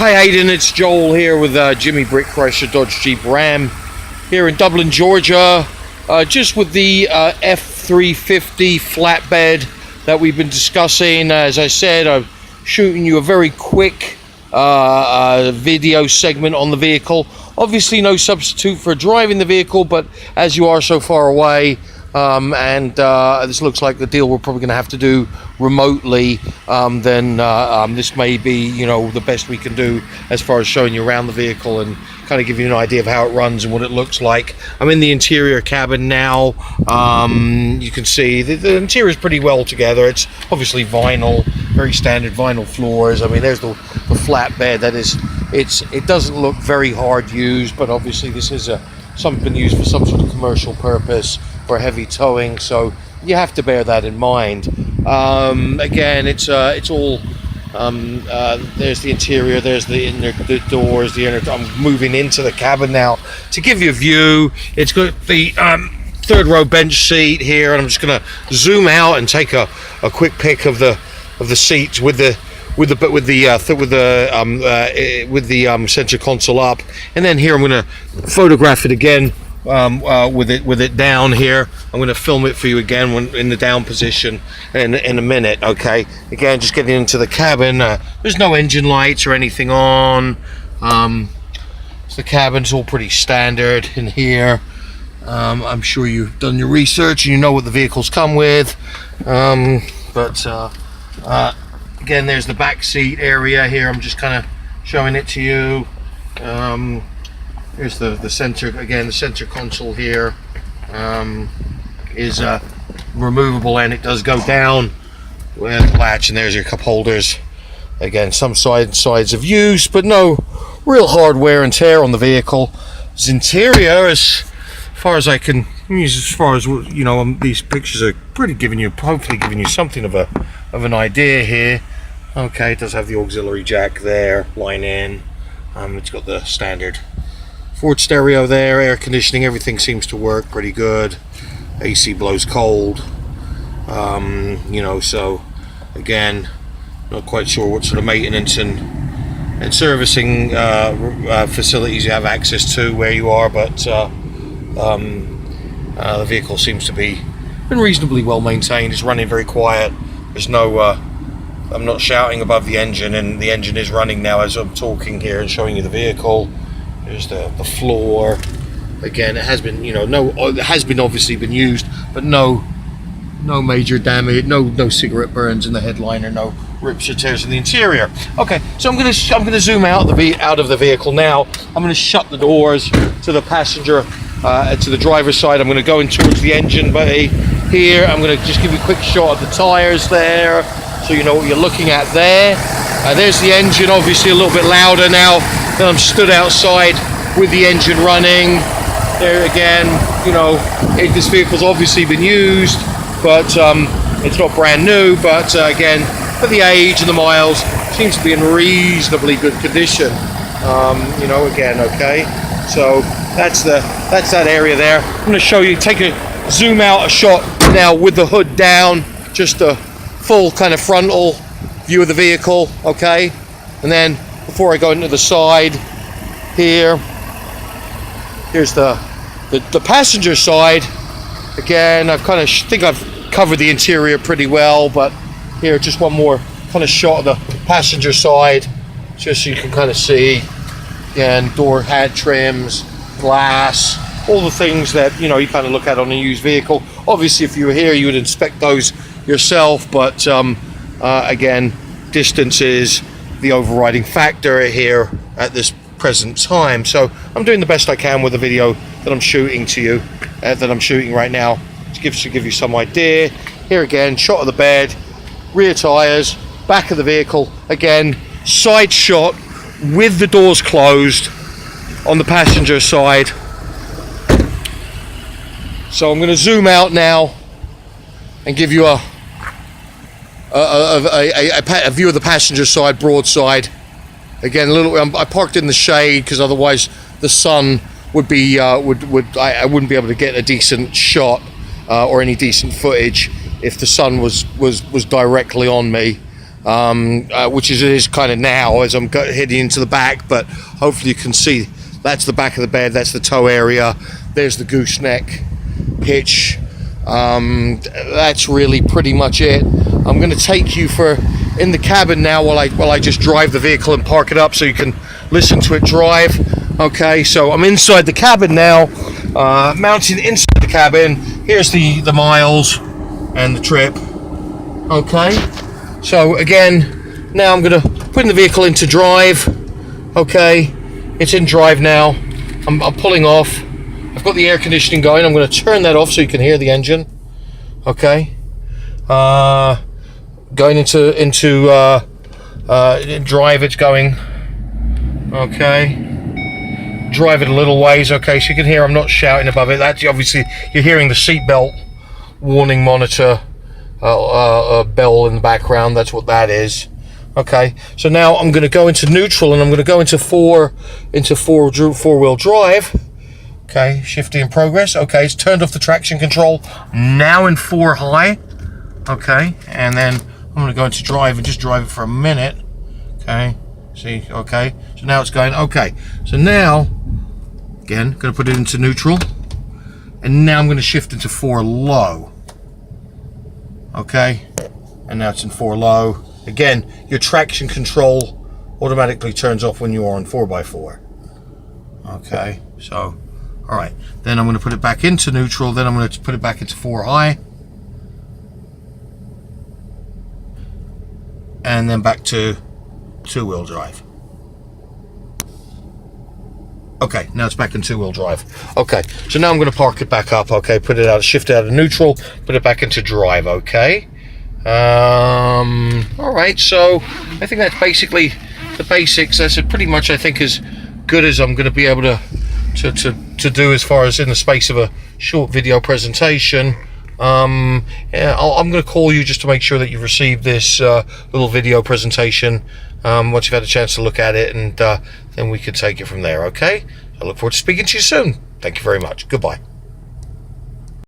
Hi Hayden, it's Joel here with Jimmy Brick Chrysler Dodge Jeep Ram here in Dublin, Georgia, just with the F-350 flatbed that we've been discussing. As I said, I'm shooting you a very quick video segment on the vehicle. Obviously no substitute for driving the vehicle, but as you are so far away, and this looks like the deal we're probably going to have to do remotely, then this may be, you know, the best we can do as far as showing you around the vehicle and kind of give you an idea of how it runs and what it looks like. I'm in the interior cabin now. You can see the interior is pretty well together. It's obviously vinyl, very standard vinyl floors. I mean, there's the flatbed. That is, it doesn't look very hard used, but obviously this is something used for some sort of commercial purpose for heavy towing, so you have to bear that in mind. Again, it's all there's the interior, there's the doors, the inner. I'm moving into the cabin now to give you a view. It's got the third row bench seat here, and I'm just going to zoom out and take a quick pic of the seats with the center console up, and then here I'm going to photograph it again with it down here. I'm going to film it for you again when in the down position in a minute. Okay, again, just getting into the cabin. There's no engine lights or anything on. So the cabin's all pretty standard in here. I'm sure you've done your research and you know what the vehicles come with. Again, there's the back seat area here. I'm just kind of showing it to you. Here's the center, again, the center console here is removable, and it does go down with a latch, and there's your cup holders. Again, some sides of use, but no real hard wear and tear on the vehicle. This interior, as far as I can use, as far as, you know, these pictures are pretty hopefully giving you something of an idea here. Okay, it does have the auxiliary jack there, line in. It's got the standard Ford stereo there, air conditioning, everything seems to work pretty good. AC blows cold. You know, so again, not quite sure what sort of maintenance and servicing facilities you have access to where you are, but the vehicle seems to been reasonably well maintained. It's running very quiet. There's no I'm not shouting above the engine, and the engine is running now as I'm talking here and showing you the vehicle. There's the floor. Again, it has been, you know, it has been obviously been used, but no major damage, no cigarette burns in the headliner, no rips or tears in the interior. Okay, so I'm gonna zoom out of the vehicle now. I'm gonna shut the doors to the passenger, to the driver's side. I'm gonna go in towards the engine bay here. I'm gonna just give you a quick shot of the tires there, so you know what you're looking at there. There's the engine, obviously a little bit louder now. Then I'm stood outside with the engine running. There again, you know, this vehicle's obviously been used, but it's not brand new. But again, for the age and the miles, seems to be in reasonably good condition. You know, again, okay. So that's that area there. I'm going to show you, zoom out a shot now with the hood down, just a full kind of frontal view of the vehicle, okay. And then before I go into the side here, here's the passenger side. Again, I've kind of think I've covered the interior pretty well, but here, just one more kind of shot of the passenger side, just so you can kind of see. Again, door hat trims, glass, all the things that, you know, you kind of look at on a used vehicle. Obviously, if you were here, you would inspect those yourself, but again, distance is the overriding factor here at this present time. So I'm doing the best I can with the video that I'm shooting to you, that I'm shooting right now, to give you some idea. Here again, shot of the bed, rear tires, back of the vehicle, again, side shot with the doors closed on the passenger side. So I'm going to zoom out now and give you a view of the passenger side, broadside. Again, I parked in the shade because otherwise the sun would be I wouldn't be able to get a decent shot or any decent footage if the sun was directly on me. which it is kind of now as I'm heading into the back, but hopefully you can see that's the back of the bed, that's the toe area, there's the gooseneck hitch. That's really pretty much it. I'm going to take you in the cabin now while I just drive the vehicle and park it up so you can listen to it drive. Okay, so I'm inside the cabin now, mounting inside the cabin. Here's the miles and the trip. Okay, so again, now I'm going to put the vehicle into drive. Okay, it's in drive now. I'm pulling off. I've got the air conditioning going. I'm going to turn that off so you can hear the engine. Okay. Going into drive, it's going. Okay. Drive it a little ways. Okay, so you can hear I'm not shouting above it. That's obviously you're hearing the seatbelt warning monitor bell in the background. That's what that is. Okay. So now I'm going to go into neutral and I'm going to go into four-wheel drive. Okay, shifting in progress. Okay, it's turned off the traction control. Now in 4 high. Okay, and then I'm going to go into drive and just drive it for a minute. Okay, see, okay. So now it's going, okay. So now, again, going to put it into neutral. And now I'm going to shift into 4 low. Okay, and now it's in 4 low. Again, your traction control automatically turns off when you are on 4x4. Okay, so... all right, then I'm going to put it back into neutral, then I'm going to put it back into 4 high. And then back to 2-wheel drive. Okay, now it's back in 2-wheel drive. Okay, so now I'm going to park it back up, okay, put it out, shift it out of neutral, put it back into drive, okay. All right, so I think that's basically the basics. That's pretty much, I think, as good as I'm going to be able to do as far as in the space of a short video presentation. Yeah, I'm going to call you just to make sure that you've received this little video presentation once you've had a chance to look at it, and then we could take it from there. Okay, I look forward to speaking to you soon. Thank you very much. Goodbye.